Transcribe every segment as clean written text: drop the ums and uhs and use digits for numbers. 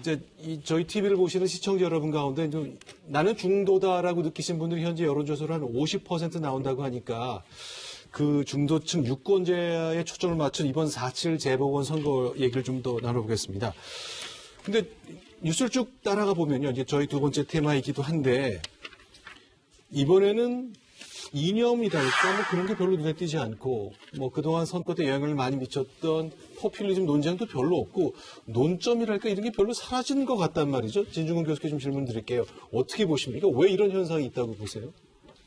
이제 저희 TV를 보시는 시청자 여러분 가운데 좀 나는 중도다라고 느끼신 분들이 현재 여론조사로 한 50% 나온다고 하니까 그 중도층 유권자에 초점을 맞춘 이번 4.7 재보궐 선거 얘기를 좀 더 나눠보겠습니다. 근데 뉴스를 쭉 따라가 보면요. 이제 저희 두 번째 테마이기도 한데 이번에는 이념이랄까 뭐 그런 게 별로 눈에 띄지 않고 뭐 그동안 선거 때 영향을 많이 미쳤던 포퓰리즘 논쟁도 별로 없고 논점이랄까 이런 게 별로 사라진 것 같단 말이죠. 진중근 교수께 좀 질문 드릴게요. 어떻게 보십니까? 왜 이런 현상이 있다고 보세요?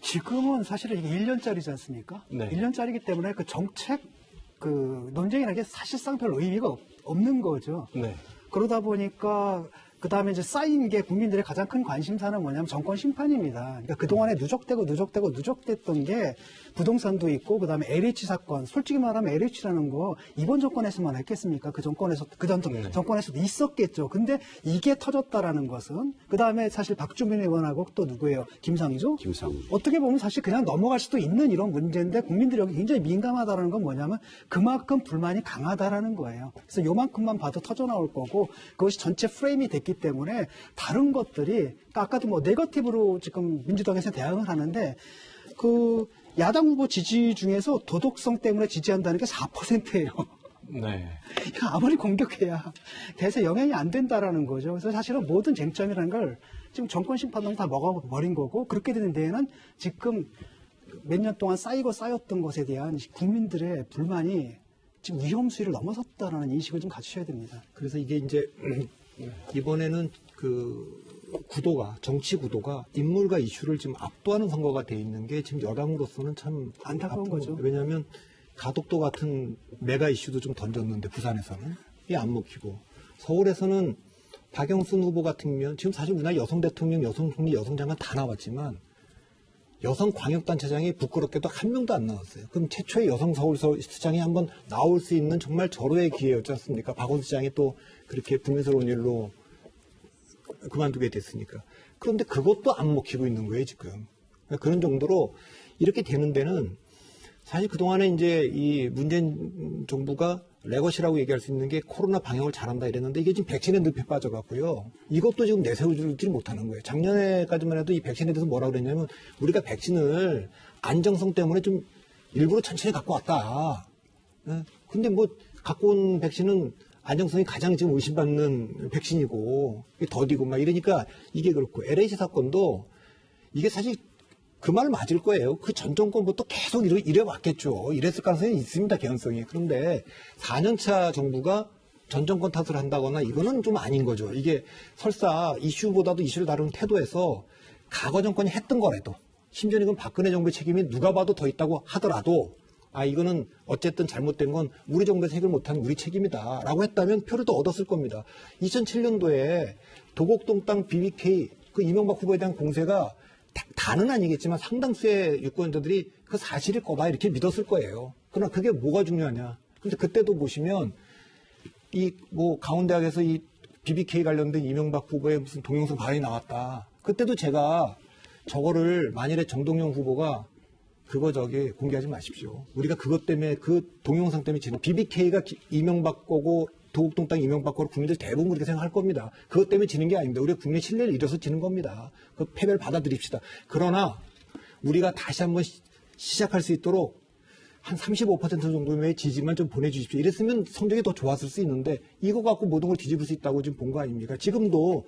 지금은 사실은 이게 1년짜리지 않습니까? 네. 1년짜리기 때문에 그 정책 그 논쟁이라는 게 사실상 별 의미가 없는 거죠. 네. 그러다 보니까 그 다음에 이제 쌓인 게 국민들의 가장 큰 관심사는 뭐냐면 정권 심판입니다. 그러니까 그동안에 누적됐던 게 부동산도 있고 그 다음에 LH 사건. 솔직히 말하면 LH라는 거 이번 정권에서만 했겠습니까? 그 전 정권에서도 있었겠죠. 근데 이게 터졌다라는 것은 그 다음에 사실 박주민 의원하고 또 누구예요? 김상조? 어떻게 보면 사실 그냥 넘어갈 수도 있는 이런 문제인데 국민들이 여기 굉장히 민감하다는 건 뭐냐면 그만큼 불만이 강하다라는 거예요. 그래서 요만큼만 봐도 터져 나올 거고 그것이 전체 프레임이 됐기 때문에 다른 것들이 그러니까 아까도 뭐 네거티브로 지금 민주당에서 대응을 하는데 그 야당 후보 지지 중에서 도덕성 때문에 지지한다는 게 4%예요. 네. 아무리 공격해야 대세 영향이 안 된다라는 거죠. 그래서 사실은 모든 쟁점이라는 걸 지금 정권 심판론이 다 먹어버린 거고 그렇게 되는 데에는 지금 몇 년 동안 쌓였던 것에 대한 국민들의 불만이 지금 위험 수위를 넘어섰다라는 인식을 좀 가지셔야 됩니다. 그래서 이게 이제 이번에는 그 구도가 정치 구도가 인물과 이슈를 지금 압도하는 선거가 돼 있는 게 지금 여당으로서는 참 안타까운 거죠. 왜냐하면 가덕도 같은 메가 이슈도 좀 던졌는데 부산에서는 이게 안 먹히고 서울에서는 박영순 후보 같은 경우는 지금 사실 우리나라 여성 대통령, 여성 총리, 여성 장관 다 나왔지만 여성 광역단체장이 부끄럽게도 한 명도 안 나왔어요. 그럼 최초의 여성 서울시장이 한번 나올 수 있는 정말 절호의 기회였지 않습니까? 박원순 시장이 또 그렇게 불미스러운 일로 그만두게 됐으니까. 그런데 그것도 안 먹히고 있는 거예요, 지금. 그런 정도로 이렇게 되는 데는 사실 그동안에 이제 이 문재인 정부가 레거시라고 얘기할 수 있는 게 코로나 방역을 잘한다 이랬는데 이게 지금 백신에 늪에 빠져갖고요. 이것도 지금 내세우지 못하는 거예요. 작년에까지만 해도 이 백신에 대해서 뭐라고 그랬냐면 우리가 백신을 안정성 때문에 좀 일부러 천천히 갖고 왔다. 근데 뭐 갖고 온 백신은 안정성이 가장 지금 의심받는 백신이고 더디고 막 이러니까 이게 그렇고 LH 사건도 이게 사실 그 말 맞을 거예요. 그 전 정권부터 계속 이래왔겠죠. 이랬을 가능성이 있습니다. 개연성이. 그런데 4년차 정부가 전 정권 탓을 한다거나 이거는 좀 아닌 거죠. 이게 설사 이슈보다도 이슈를 다루는 태도에서 과거 정권이 했던 거라도 심지어 이건 박근혜 정부의 책임이 누가 봐도 더 있다고 하더라도 이거는 어쨌든 잘못된 건 우리 정부에서 해결 못한 우리 책임이다 라고 했다면 표를 더 얻었을 겁니다. 2007년도에 도곡동 땅 BBK 그 이명박 후보에 대한 공세가 다는 아니겠지만 상당수의 유권자들이 그 사실일 거다 이렇게 믿었을 거예요. 그러나 그게 뭐가 중요하냐. 근데 그때도 보시면 이 뭐 강원대학에서 이 BBK 관련된 이명박 후보의 무슨 동영상 발언이 나왔다. 그때도 제가 저거를 만일에 정동영 후보가 그거 공개하지 마십시오. 우리가 그것 때문에 그 동영상 때문에 지금 BBK가 이명박 거고 도곡동 땅 이명박 거로 국민들 대부분 그렇게 생각할 겁니다. 그것 때문에 지는 게 아닙니다. 우리가 국민의 신뢰를 잃어서 지는 겁니다. 그 패배를 받아들입시다. 그러나 우리가 다시 한번 시작할 수 있도록 한 35% 정도의 지지만 좀 보내주십시오. 이랬으면 성적이 더 좋았을 수 있는데 이거 갖고 모든 걸 뒤집을 수 있다고 지금 본 거 아닙니까? 지금도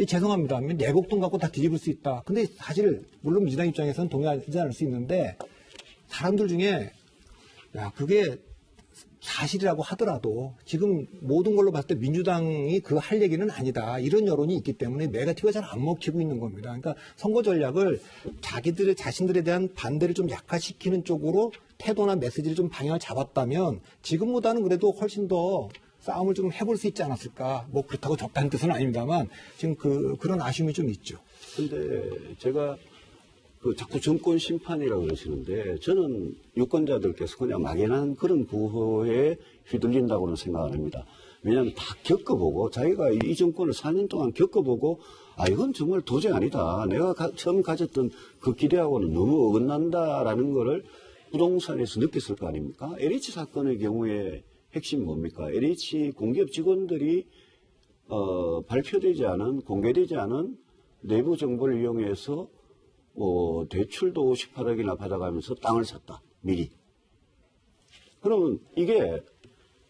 죄송합니다. 내곡동 갖고 다 뒤집을 수 있다. 근데 사실 물론 민주당 입장에서는 동의하지 않을 수 있는데 사람들 중에 그게 사실이라고 하더라도 지금 모든 걸로 봤을 때 민주당이 그 할 얘기는 아니다. 이런 여론이 있기 때문에 네거티브가 잘 안 먹히고 있는 겁니다. 그러니까 선거 전략을 자신들에 대한 반대를 좀 약화시키는 쪽으로 태도나 메시지를 좀 방향을 잡았다면 지금보다는 그래도 훨씬 더 싸움을 좀 해볼 수 있지 않았을까. 뭐 그렇다고 적다는 뜻은 아닙니다만 지금 그런 아쉬움이 좀 있죠. 근데 제가 자꾸 정권 심판이라고 그러시는데 저는 유권자들께서 그냥 막연한 그런 부호에 휘둘린다고는 생각 안 합니다. 왜냐하면 다 겪어보고 자기가 이 정권을 4년 동안 겪어보고 이건 정말 도저히 아니다. 내가 처음 가졌던 그 기대하고는 너무 어긋난다라는 거를 부동산에서 느꼈을 거 아닙니까? LH 사건의 경우에 핵심이 뭡니까? LH 공기업 직원들이 발표되지 않은, 공개되지 않은 내부 정보를 이용해서 대출도 58억이나 받아가면서 땅을 샀다. 미리. 그러면 이게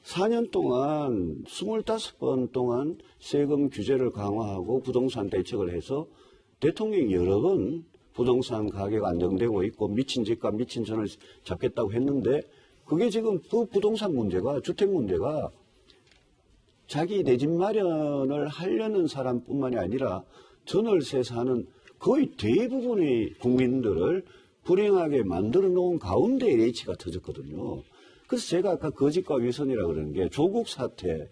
4년 동안 25번 동안 세금 규제를 강화하고 부동산 대책을 해서 대통령이 여러 번 부동산 가격 안정되고 있고 미친 집값 미친 전을 잡겠다고 했는데 그게 지금 그 부동산 문제가 주택 문제가 자기 내 집 마련을 하려는 사람뿐만이 아니라 전월세 사는 거의 대부분의 국민들을 불행하게 만들어 놓은 가운데 LH가 터졌거든요. 그래서 제가 아까 거짓과 위선이라 그러는 게 조국 사태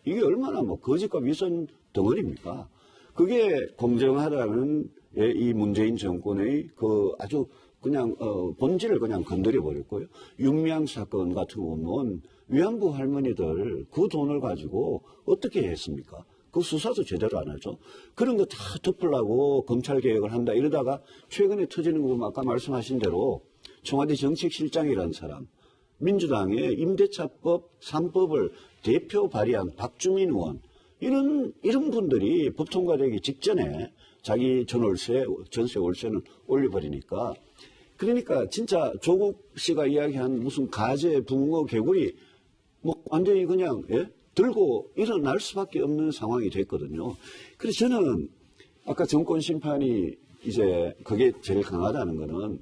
이게 얼마나 뭐 거짓과 위선 덩어리입니까? 그게 공정하다는 이 문재인 정권의 그 아주 그냥 본질을 그냥 건드려 버렸고요. 윤미향 사건 같은 거 보면 위안부 할머니들 그 돈을 가지고 어떻게 했습니까? 그 수사도 제대로 안 하죠. 그런 거 다 덮으려고 검찰 개혁을 한다 이러다가 최근에 터지는 거 보면 아까 말씀하신 대로 청와대 정책실장이라는 사람 민주당의 임대차법 3법을 대표 발의한 박주민 의원 이런 분들이 법 통과되기 직전에 자기 전월세, 전세 월세는 올려버리니까 그러니까 진짜 조국 씨가 이야기한 무슨 가재, 붕어, 개구리 뭐 완전히 그냥 들고 일어날 수밖에 없는 상황이 됐거든요. 그래서 저는 아까 정권 심판이 이제 그게 제일 강하다는 거는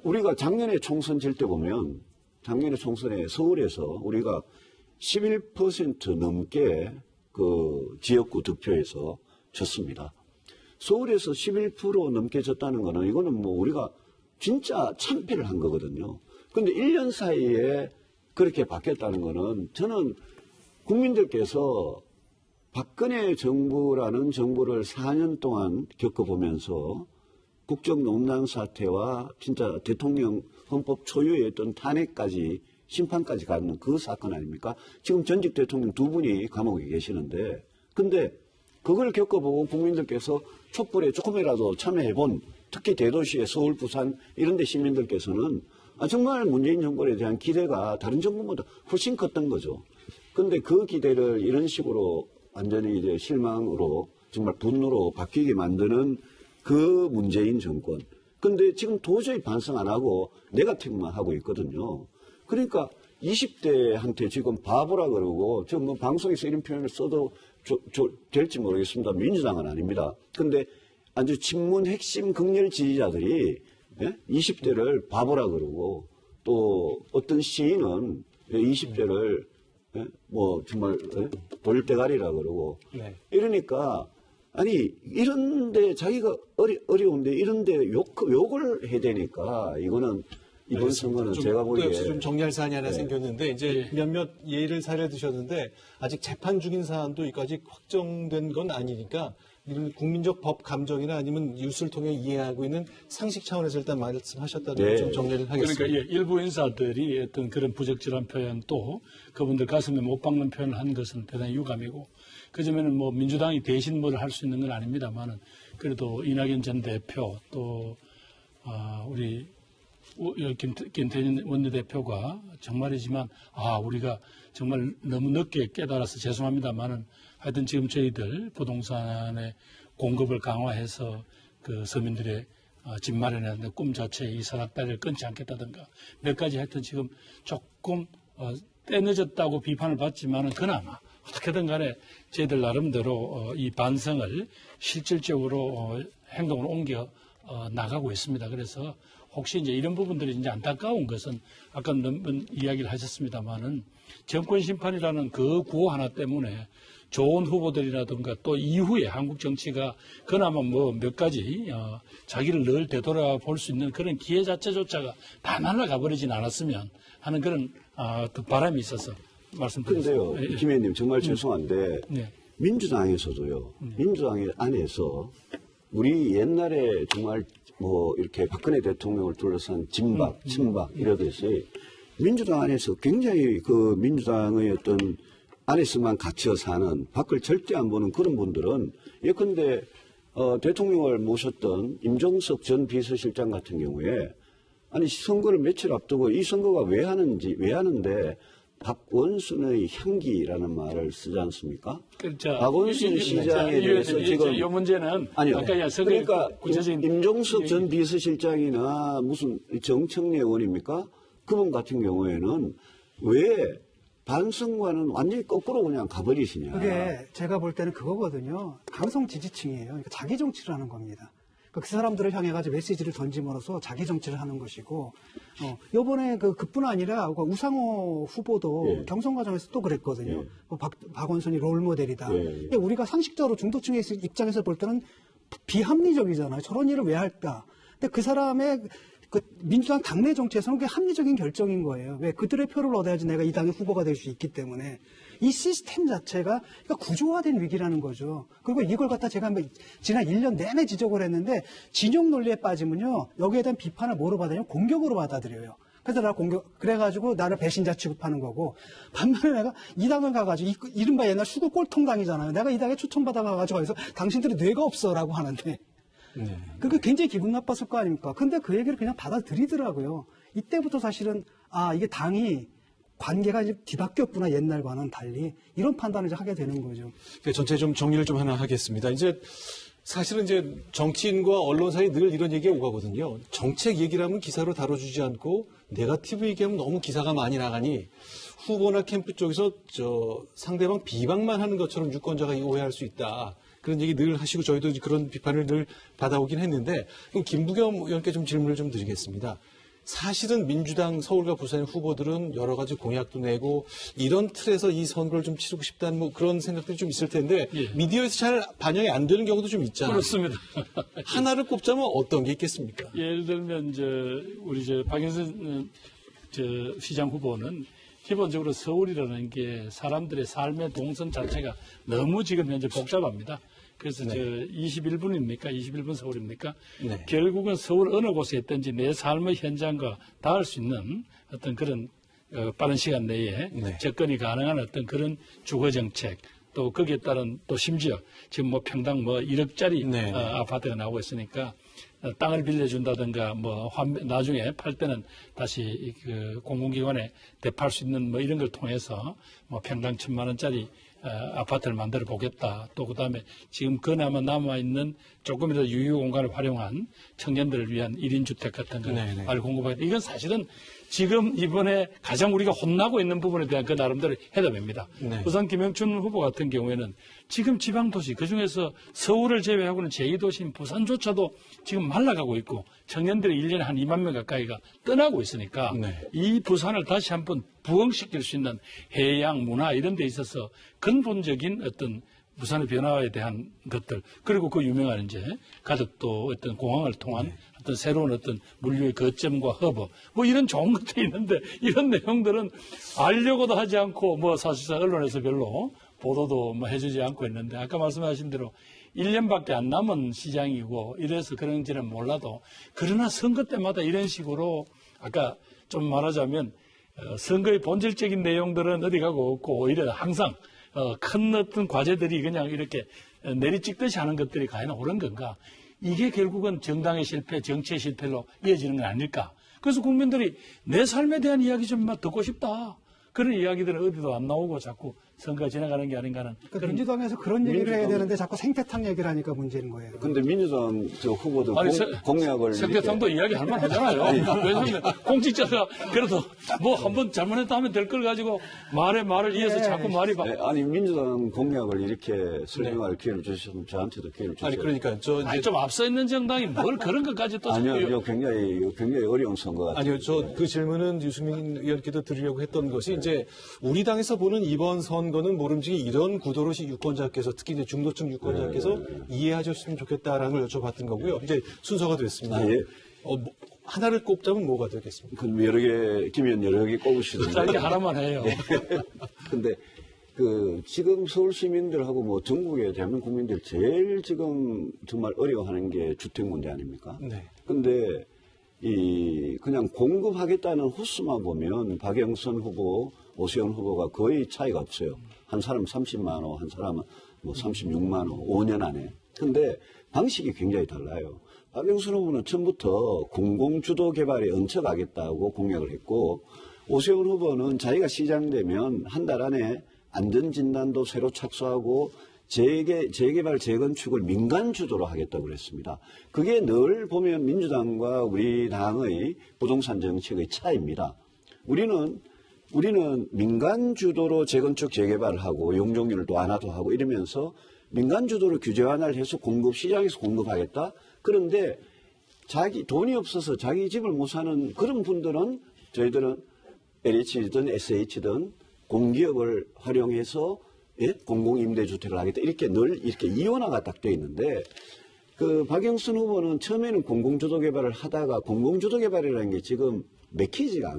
우리가 작년에 총선 질 때 보면 작년에 총선에 서울에서 우리가 11% 넘게 그 지역구 득표에서 졌습니다. 서울에서 11% 넘게 졌다는 거는 이거는 뭐 우리가 진짜 참패를 한 거거든요. 그런데 1년 사이에 그렇게 바뀌었다는 거는 저는 국민들께서 박근혜 정부라는 정부를 4년 동안 겪어보면서 국정농단 사태와 진짜 대통령 헌법 초유의 어떤 탄핵까지 심판까지 가는 그 사건 아닙니까? 지금 전직 대통령 두 분이 감옥에 계시는데 근데 그걸 겪어보고 국민들께서 촛불에 조금이라도 참여해본 특히 대도시의 서울, 부산 이런 데 시민들께서는 정말 문재인 정권에 대한 기대가 다른 정권보다 훨씬 컸던 거죠. 근데 그 기대를 이런 식으로 완전히 이제 실망으로 정말 분노로 바뀌게 만드는 그 문재인 정권. 근데 지금 도저히 반성 안 하고 네거티브만 하고 있거든요. 그러니까 20대한테 지금 바보라 그러고 지금 뭐 방송에서 이런 표현을 써도 될지 모르겠습니다. 민주당은 아닙니다. 근데 아주 친문 핵심 극렬 지지자들이 20대를 바보라 그러고 또 어떤 시인은 20대를 뭐 정말 돌대가리라 그러고 이러니까 아니 이런데 자기가 어려운데 이런데 욕을 해야 되니까 이거는 이번 선거는 제가 보기에 좀 정리할 사안이 하나 생겼는데 이제 몇몇 예를 사례 드셨는데 아직 재판 중인 사안도 아직 확정된 건 아니니까 이런 국민적 법 감정이나 아니면 뉴스를 통해 이해하고 있는 상식 차원에서 일단 말씀하셨다는 걸 좀 정리를 하겠습니다. 그러니까 일부 인사들이 어떤 그런 부적절한 표현 또 그분들 가슴에 못 박는 표현을 한 것은 대단히 유감이고 그 점에는 뭐 민주당이 대신 뭘 할 수 있는 건 아닙니다만은 그래도 이낙연 전 대표 또 우리 김태진 원내대표가 정말이지만 우리가 정말 너무 늦게 깨달아서 죄송합니다만은 하여튼 지금 저희들 부동산의 공급을 강화해서 그 서민들의 집 마련하는 꿈 자체에 이 사각다리를 끊지 않겠다든가 몇 가지 하여튼 지금 조금 때 늦었다고 비판을 받지만은 그나마 어떻게든 간에 저희들 나름대로 이 반성을 실질적으로 행동으로 옮겨 나가고 있습니다. 그래서 혹시 이제 이런 부분들이 이제 안타까운 것은 아까 몇번 이야기를 하셨습니다만은 정권 심판이라는 그 구호 하나 때문에 좋은 후보들이라든가 또 이후에 한국 정치가 그나마 뭐 몇 가지 자기를 늘 되돌아볼 수 있는 그런 기회 자체조차가 다 날아가 버리진 않았으면 하는 그런 그 바람이 있어서 말씀드렸습니다. 그런데요, 김 의원님 정말 죄송한데 민주당에서도요. 민주당 안에서 우리 옛날에 정말 뭐 이렇게 박근혜 대통령을 둘러싼 진박, 친박 이러듯이 민주당 안에서 굉장히 그 민주당의 어떤 안에서만 갇혀 사는 밖을 절대 안 보는 그런 분들은 예컨대 대통령을 모셨던 임종석 전 비서실장 같은 경우에 아니 선거를 며칠 앞두고 이 선거가 왜 하는데 박원순의 향기라는 말을 쓰지 않습니까? 그렇죠. 박원순 시장에 대해서 지금 이 문제는 아니요. 아까 그러니까 구체적인 임종석 전 비서실장이나 무슨 정청래 의원입니까? 그분 같은 경우에는 왜 반성과는 완전히 거꾸로 그냥 가버리시냐? 그게 제가 볼 때는 그거거든요. 강성 지지층이에요. 그러니까 자기 정치를 하는 겁니다. 그 사람들을 향해 가지고 메시지를 던짐으로써 자기 정치를 하는 것이고, 요번에 그뿐 아니라 우상호 후보도 예. 경선 과정에서 또 그랬거든요. 예. 박원순이 롤 모델이다. 예. 근데 우리가 상식적으로 중도층의 입장에서 볼 때는 비합리적이잖아요. 저런 일을 왜 할까? 근데 그 사람의 그 민주당 당내 정치에서는 그게 합리적인 결정인 거예요. 왜? 그들의 표를 얻어야지 내가 이 당의 후보가 될 수 있기 때문에. 이 시스템 자체가 그러니까 구조화된 위기라는 거죠. 그리고 이걸 갖다 제가 지난 1년 내내 지적을 했는데 진영 논리에 빠지면요. 여기에 대한 비판을 뭐로 받아들여요? 공격으로 받아들여요. 그래서 그래가지고 나를 배신자 취급하는 거고, 반면에 내가 이 당을 가가지고, 이른바 옛날 수구 꼴통당이잖아요. 내가 이 당에 초청받아가지고, 어디서 당신들이 뇌가 없어라고 하는데, 네. 그게 굉장히 기분 나빴을 거 아닙니까? 근데 그 얘기를 그냥 받아들이더라고요. 이때부터 사실은, 이게 당이 관계가 이제 뒤바뀌었구나, 옛날과는 달리. 이런 판단을 이제 하게 되는 거죠. 전체 좀 정리를 좀 하나 하겠습니다. 이제 사실은 이제 정치인과 언론사에 늘 이런 얘기가 오가거든요. 정책 얘기를 하면 기사로 다뤄주지 않고 네거티브 얘기하면 너무 기사가 많이 나가니 후보나 캠프 쪽에서 상대방 비방만 하는 것처럼 유권자가 오해할 수 있다. 그런 얘기 늘 하시고 저희도 그런 비판을 늘 받아오긴 했는데, 그럼 김부겸 의원께 좀 질문을 좀 드리겠습니다. 사실은 민주당 서울과 부산 후보들은 여러 가지 공약도 내고 이런 틀에서 이 선거를 좀 치르고 싶다는 뭐 그런 생각들이 좀 있을 텐데 예. 미디어에서 잘 반영이 안 되는 경우도 좀 있잖아요. 그렇습니다. 하나를 꼽자면 어떤 게 있겠습니까? 예를 들면 우리 박영선 시장 후보는 기본적으로 서울이라는 게 사람들의 삶의 동선 자체가 너무 지금 현재 복잡합니다. 그래서 21분입니까? 21분 서울입니까? 네. 결국은 서울 어느 곳에 있든지 내 삶의 현장과 닿을 수 있는 어떤 그런 빠른 시간 내에 네. 접근이 가능한 어떤 그런 주거 정책, 또 거기에 따른 또 심지어 지금 뭐 평당 1억짜리 네. 아파트가 나오고 있으니까 땅을 빌려준다든가 나중에 팔 때는 다시 그 공공기관에 대팔 수 있는 이런 걸 통해서 평당 1,000만 원짜리 아파트를 만들어 보겠다. 또 그다음에 지금 그나마 남아있는 조금이라도 유휴 공간을 활용한 청년들을 위한 1인 주택 같은 걸 공급하겠다. 이건 사실은 지금 이번에 가장 우리가 혼나고 있는 부분에 대한 그 나름대로 해답입니다. 네. 우선 김영춘 후보 같은 경우에는 지금 지방도시 그중에서 서울을 제외하고는 제2도시인 부산조차도 지금 말라가고 있고 청년들이 1년에 한 2만 명 가까이가 떠나고 있으니까 네. 이 부산을 다시 한번 부흥시킬 수 있는 해양, 문화 이런 데 있어서 근본적인 어떤 부산의 변화에 대한 것들, 그리고 그 유명한 이제 가덕도 어떤 공항을 통한 어떤 새로운 어떤 물류의 거점과 허브, 이런 좋은 것들이 있는데 이런 내용들은 알려고도 하지 않고 사실상 언론에서 별로 보도도 해주지 않고 있는데 아까 말씀하신 대로 1년밖에 안 남은 시장이고 이래서 그런지는 몰라도 그러나 선거 때마다 이런 식으로 아까 좀 말하자면 선거의 본질적인 내용들은 어디 가고 없고 오히려 항상 큰 어떤 과제들이 그냥 이렇게 내리찍듯이 하는 것들이 과연 옳은 건가? 이게 결국은 정당의 실패, 정치의 실패로 이어지는 건 아닐까? 그래서 국민들이 내 삶에 대한 이야기 좀 듣고 싶다. 그런 이야기들은 어디도 안 나오고 자꾸 선거가 지나가는 게 아닌가 하는. 그러니까 민주당에서 그런 얘기를 해야 되는데 자꾸 생태탕 얘기를 하니까 문제인 거예요. 근데 민주당 후보들 공약을 생태탕도 이야기할 만하잖아요. 왜냐하면 공직자가 그래도 한번 잘못했다 하면 될 걸 가지고 말을 이어서 자꾸 말이 아니 민주당 공약을 이렇게 설명할 기회를 주셨으면 저한테도 기회를 주세요. 아니 그러니까 좀 앞서 있는 정당이 뭘 그런 것까지 또 아니요, 굉장히 어려운 선거 같아요. 아니요, 그 질문은 유승민 의원께도 드리려고 했던 것이 이제 우리 당에서 보는 이번 선거는 모름지기 이런 구도로 유권자께서 특히 이제 중도층 유권자께서 이해하셨으면 좋겠다라는 걸 여쭤봤던 거고요. 이제 순서가 됐습니다. 예. 하나를 꼽자면 뭐가 되겠습니까? 그 여러 개, 김 의원 여러 개 꼽으시던데. 짧게 하나만 해요. 근데 지금 서울 시민들하고 전국의 대한민국 국민들 제일 지금 정말 어려워하는 게 주택 문제 아닙니까? 네. 근데 그냥 공급하겠다는 호수만 보면 박영선 후보, 오세훈 후보가 거의 차이가 없어요. 한 사람은 30만 원, 한 사람은 36만 원, 5년 안에. 근데 방식이 굉장히 달라요. 박영선 후보는 처음부터 공공주도 개발에 얹혀가겠다고 공약을 했고, 오세훈 후보는 자기가 시장되면 한 달 안에 안전진단도 새로 착수하고 재개발, 재건축을 민간 주도로 하겠다고 그랬습니다. 그게 늘 보면 민주당과 우리 당의 부동산 정책의 차이입니다. 우리는 민간 주도로 재건축, 재개발을 하고 용적률도 완화도 하고 이러면서 민간 주도로 규제 완화를 해서 시장에서 공급하겠다. 그런데 돈이 없어서 자기 집을 못 사는 그런 분들은 저희들은 LH든 SH든 공기업을 활용해서 공공임대주택을 하겠다. 이렇게 늘 이렇게 이원화가 딱 돼 있는데 박영순 후보는 처음에는 공공주도 개발을 하다가 공공주도 개발이라는 게 지금 맥히지가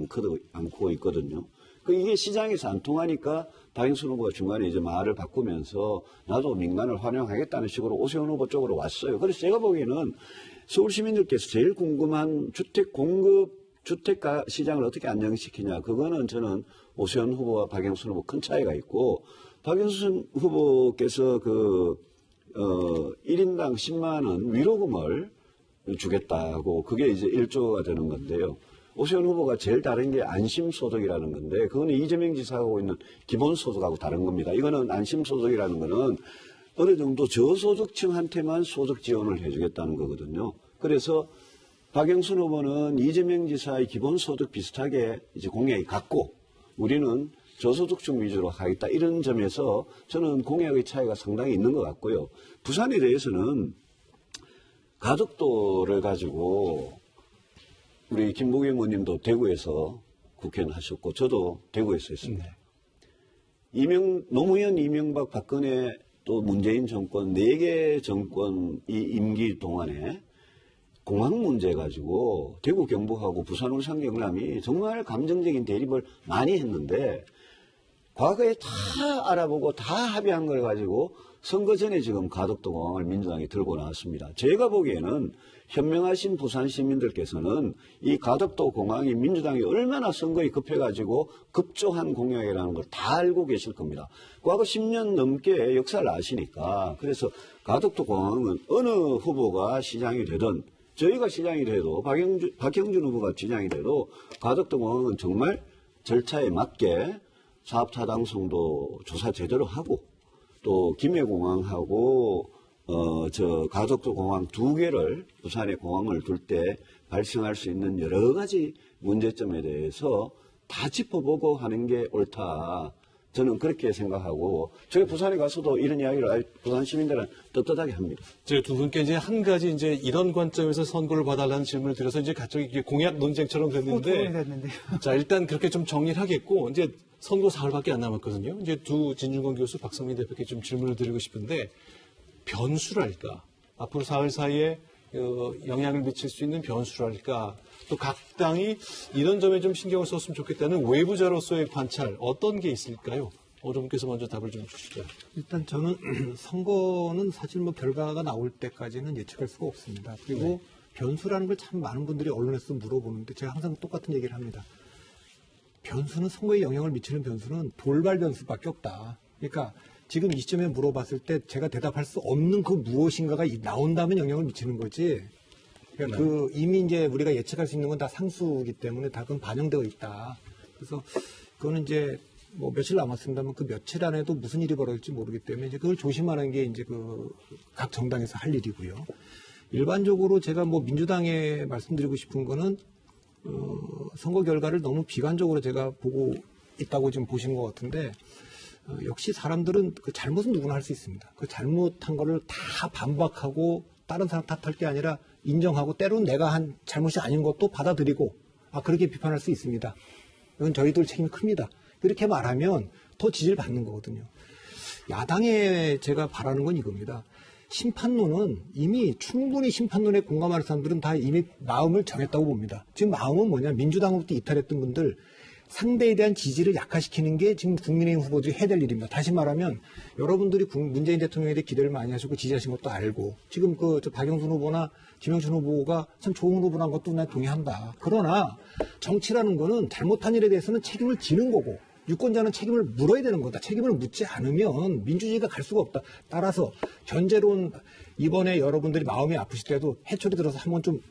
않고 있거든요. 이게 시장에서 안 통하니까 박영순 후보가 중간에 이제 말을 바꾸면서 나도 민간을 활용하겠다는 식으로 오세훈 후보 쪽으로 왔어요. 그래서 제가 보기에는 서울 시민들께서 제일 궁금한 주택 공급, 주택가 시장을 어떻게 안정시키냐. 그거는 저는 오세훈 후보와 박영순 후보 큰 차이가 있고, 박영순 후보께서 1인당 10만 원 위로금을 주겠다고 그게 이제 1조가 되는 건데요. 오세훈 후보가 제일 다른 게 안심소득이라는 건데, 그거는 이재명 지사가 하고 있는 기본소득하고 다른 겁니다. 이거는 안심소득이라는 거는 어느 정도 저소득층한테만 소득 지원을 해주겠다는 거거든요. 그래서 박영순 후보는 이재명 지사의 기본소득 비슷하게 이제 공약이 같고, 우리는 저소득층 위주로 하겠다. 이런 점에서 저는 공약의 차이가 상당히 있는 것 같고요. 부산에 대해서는 가덕도를 가지고 우리 김부겸 의원님도 대구에서 국회의원 하셨고 저도 대구에서 했습니다. 노무현, 이명박, 박근혜 또 문재인 정권 4개 정권 이 임기 동안에 공항 문제 가지고 대구 경북하고 부산 울산 경남이 정말 감정적인 대립을 많이 했는데 과거에 다 알아보고 다 합의한 걸 가지고 선거 전에 지금 가덕도 공항을 민주당이 들고 나왔습니다. 제가 보기에는 현명하신 부산 시민들께서는 이 가덕도 공항이 민주당이 얼마나 선거에 급해가지고 급조한 공약이라는 걸 다 알고 계실 겁니다. 과거 10년 넘게 역사를 아시니까. 그래서 가덕도 공항은 어느 후보가 시장이 되든 저희가 시장이 돼도 박형준 후보가 시장이 돼도 가덕도 공항은 정말 절차에 맞게 사업 타당성도 조사 제대로 하고 또 김해공항하고 가덕도 공항 2개를 부산에 공항을 둘 때 발생할 수 있는 여러 가지 문제점에 대해서 다 짚어보고 하는 게 옳다. 저는 그렇게 생각하고 저희 부산에 가서도 이런 이야기를 부산 시민들은 떳떳하게 합니다. 제가 두 분께 이제 한 가지 이제 이런 관점에서 선거를 봐달라는 질문을 드려서 이제 갑자기 이게 공약 논쟁처럼 됐는데, 자 일단 그렇게 좀 정리를 하겠고 이제 선거 사흘밖에 안 남았거든요. 이제 두 진중권 교수, 박성민 대표께 좀 질문을 드리고 싶은데 변수랄까 앞으로 사흘 사이에 영향을 미칠 수 있는 변수랄까 또 각 당이 이런 점에 좀 신경을 썼으면 좋겠다는 외부자로서의 관찰 어떤 게 있을까요? 어느 분께서 먼저 답을 좀 주시죠. 일단 저는 선거는 사실 뭐 결과가 나올 때까지는 예측할 수가 없습니다. 그리고 변수라는 걸 참 많은 분들이 언론에서 물어보는데 제가 항상 똑같은 얘기를 합니다. 변수는 선거에 영향을 미치는 변수는 돌발 변수밖에 없다. 그러니까 지금 이 시점에 물어봤을 때 제가 대답할 수 없는 그 무엇인가가 나온다면 영향을 미치는 거지. 그러니까 이미 이제 우리가 예측할 수 있는 건 다 상수이기 때문에 다 그건 반영되어 있다. 그래서 그거는 이제 뭐 며칠 남았습니다만 그 며칠 안에도 무슨 일이 벌어질지 모르기 때문에 이제 그걸 조심하는 게 이제 각 정당에서 할 일이고요. 일반적으로 제가 뭐 민주당에 말씀드리고 싶은 거는 선거 결과를 너무 비관적으로 제가 보고 있다고 지금 보시는 것 같은데 역시 사람들은 그 잘못은 누구나 할 수 있습니다. 그 잘못한 거를 다 반박하고 다른 사람 탓할 게 아니라 인정하고 때로는 내가 한 잘못이 아닌 것도 받아들이고 그렇게 비판할 수 있습니다. 이건 저희들 책임이 큽니다. 이렇게 말하면 더 지지를 받는 거거든요. 야당에 제가 바라는 건 이겁니다. 심판론은 이미 충분히 심판론에 공감하는 사람들은 다 이미 마음을 정했다고 봅니다. 지금 마음은 뭐냐, 민주당으로부터 이탈했던 분들 상대에 대한 지지를 약화시키는 게 지금 국민의힘 후보들이 해야 될 일입니다. 다시 말하면 여러분들이 문재인 대통령에 대해 기대를 많이 하시고 지지하신 것도 알고 지금 박영순 후보나 김영춘 후보가 참 좋은 후보라는 것도 난 동의한다. 그러나 정치라는 거는 잘못한 일에 대해서는 책임을 지는 거고 유권자는 책임을 물어야 되는 거다. 책임을 묻지 않으면 민주주의가 갈 수가 없다. 따라서 견제론 이번에 여러분들이 마음이 아프실 때도 해초리 들어서 한번 좀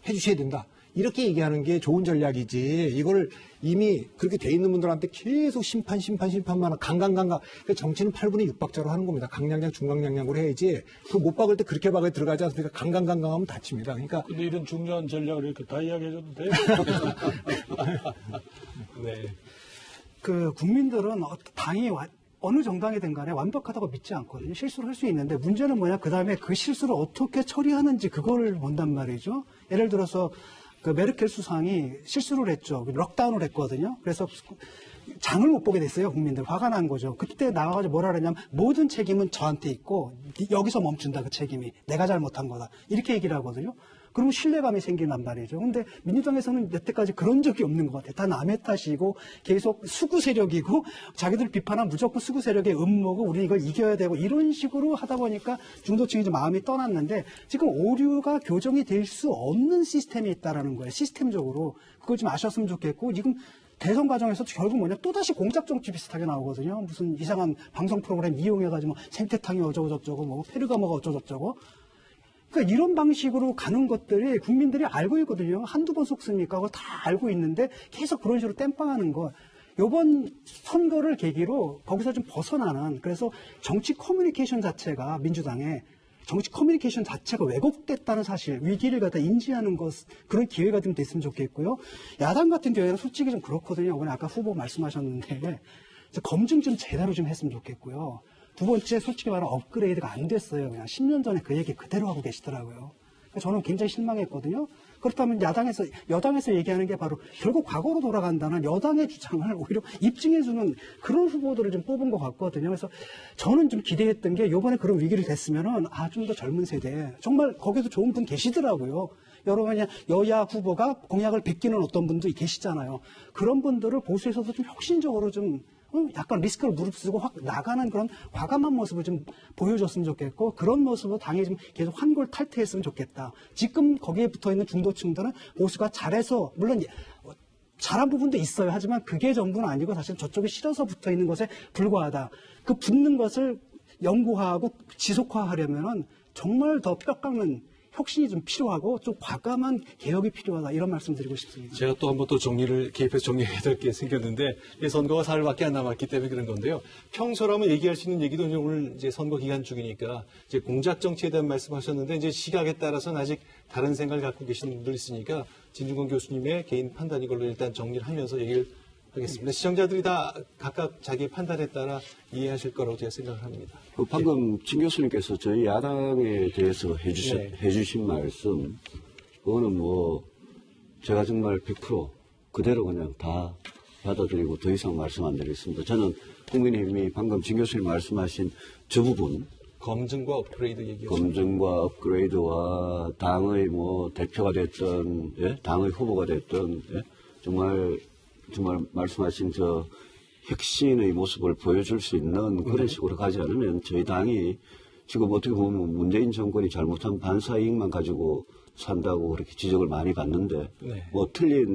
해주셔야 된다. 이렇게 얘기하는 게 좋은 전략이지. 이걸 이미 그렇게 돼 있는 분들한테 계속 심판만 강강. 그러니까 정치는 8분의 6박자로 하는 겁니다. 강량량, 중강량량으로 해야지. 그 못 박을 때 그렇게 박에 들어가지 않습니까? 강하면 다칩니다. 그러니까 근데 이런 중요한 전략을 이렇게 다 이야기해줘도 돼요? 네. 그 국민들은 당이 어느 정당이든 간에 완벽하다고 믿지 않거든요. 실수를 할 수 있는데 문제는 뭐냐? 그 다음에 그 실수를 어떻게 처리하는지 그걸 본단 말이죠. 예를 들어서 그 메르켈 수상이 실수를 했죠. 럭다운을 했거든요. 그래서 장을 못 보게 됐어요. 국민들 화가 난 거죠. 그때 나와가지고 뭐라 그러냐면 모든 책임은 저한테 있고 여기서 멈춘다. 그 책임이 내가 잘못한 거다. 이렇게 얘기를 하거든요. 그러면 신뢰감이 생긴단 말이죠. 근데 민주당에서는 여태까지 그런 적이 없는 것 같아요. 다 남의 탓이고 계속 수구 세력이고 자기들 비판하면 무조건 수구 세력의 음모고 우리 이걸 이겨야 되고 이런 식으로 하다 보니까 중도층이 좀 마음이 떠났는데 지금 오류가 교정이 될 수 없는 시스템이 있다라는 거예요. 시스템적으로. 그걸 좀 아셨으면 좋겠고 지금 대선 과정에서 결국 뭐냐 또다시 공작 정치 비슷하게 나오거든요. 무슨 이상한 방송 프로그램 이용해가지고 뭐 생태탕이 어쩌고저쩌고 뭐 페르가모가 어쩌고저쩌고 그러니까 이런 방식으로 가는 것들이 국민들이 알고 있거든요. 한두 번 속습니까? 그거 다 알고 있는데 계속 그런 식으로 땜빵하는 거. 이번 선거를 계기로 거기서 좀 벗어나는 그래서 정치 커뮤니케이션 자체가 민주당의 정치 커뮤니케이션 자체가 왜곡됐다는 사실, 위기를 갖다 인지하는 것, 그런 기회가 좀 됐으면 좋겠고요. 야당 같은 경우에는 솔직히 좀 그렇거든요. 오늘 아까 후보 말씀하셨는데 검증 좀 제대로 좀 했으면 좋겠고요. 두 번째, 솔직히 말하면 업그레이드가 안 됐어요. 그냥 10년 전에 그 얘기 그대로 하고 계시더라고요. 저는 굉장히 실망했거든요. 그렇다면 여당에서 얘기하는 게 바로 결국 과거로 돌아간다는 여당의 주장을 오히려 입증해주는 그런 후보들을 좀 뽑은 것 같거든요. 그래서 저는 좀 기대했던 게 이번에 그런 위기를 됐으면은 좀 더 젊은 세대, 정말 거기도 좋은 분 계시더라고요. 여러분, 여야 후보가 공약을 베끼는 어떤 분도 계시잖아요. 그런 분들을 보수에서도 좀 혁신적으로 좀 약간 리스크를 무릅쓰고 확 나가는 그런 과감한 모습을 좀 보여줬으면 좋겠고 그런 모습으로 당이 좀 계속 환골 탈퇴했으면 좋겠다. 지금 거기에 붙어있는 중도층들은 보수가 잘해서 물론 잘한 부분도 있어요. 하지만 그게 전부는 아니고 사실 저쪽에 실어서 붙어있는 것에 불과하다. 그 붙는 것을 연구하고 지속화하려면은 정말 더 뼈 깎는 혁신이 좀 필요하고 좀 과감한 개혁이 필요하다 이런 말씀 드리고 싶습니다. 제가 또 한 번 또 개입해서 정리해야 될 게 생겼는데 선거가 사흘밖에 안 남았기 때문에 그런 건데요. 평소라면 얘기할 수 있는 얘기도 오늘 이제 선거 기간 중이니까 이제 공작 정치에 대한 말씀하셨는데 이제 시각에 따라서는 아직 다른 생각을 갖고 계시는 분들 있으니까 진중권 교수님의 개인 판단인 걸로 일단 정리를 하면서 얘기를 하겠습니다. 시청자들이 다 각각 자기 판단에 따라 이해하실 거라고 제가 생각을 합니다. 방금 진 교수님께서 저희 야당에 대해서 해주신 말씀, 그거는 제가 정말 100% 그대로 그냥 다 받아들이고 더 이상 말씀 안 드리겠습니다. 저는 국민의힘이 방금 진 교수님 말씀하신 저 부분, 검증과 업그레이드 얘기였죠. 검증과 업그레이드와 당의 대표가 됐든, 당의 후보가 됐든, 정말 말씀하신 저 혁신의 모습을 보여줄 수 있는 그런 식으로 가지 않으면 저희 당이 지금 어떻게 보면 문재인 정권이 잘못한 반사이익만 가지고 산다고 그렇게 지적을 많이 받는데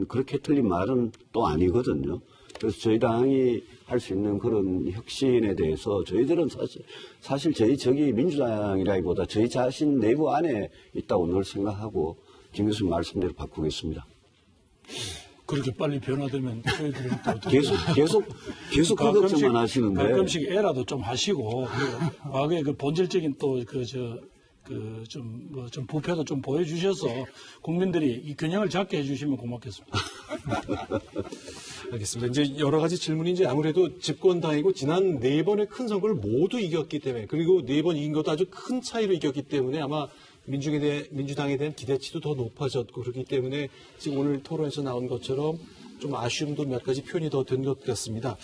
그렇게 틀린 말은 또 아니거든요. 그래서 저희 당이 할 수 있는 그런 혁신에 대해서 저희들은 사실 저희 적이 민주당이라기보다 저희 자신 내부 안에 있다고 늘 생각하고 김 교수님 말씀대로 바꾸겠습니다. 그렇게 빨리 변화되면 저희들은 또 어떻게 계속 그 걱정만 하시는데 가끔씩 애라도 좀 하시고 과거에 그 본질적인 또 좀 부패도 좀 보여주셔서 국민들이 이 균형을 잡게 해주시면 고맙겠습니다. 알겠습니다. 이제 여러 가지 질문이 이제 아무래도 집권당이고 지난 4번의 큰 선거를 모두 이겼기 때문에 그리고 4번 이긴 것도 아주 큰 차이로 이겼기 때문에 아마 민주당에 대한 기대치도 더 높아졌고 그렇기 때문에 지금 오늘 토론에서 나온 것처럼 좀 아쉬움도 몇 가지 표현이 더 된 것 같습니다.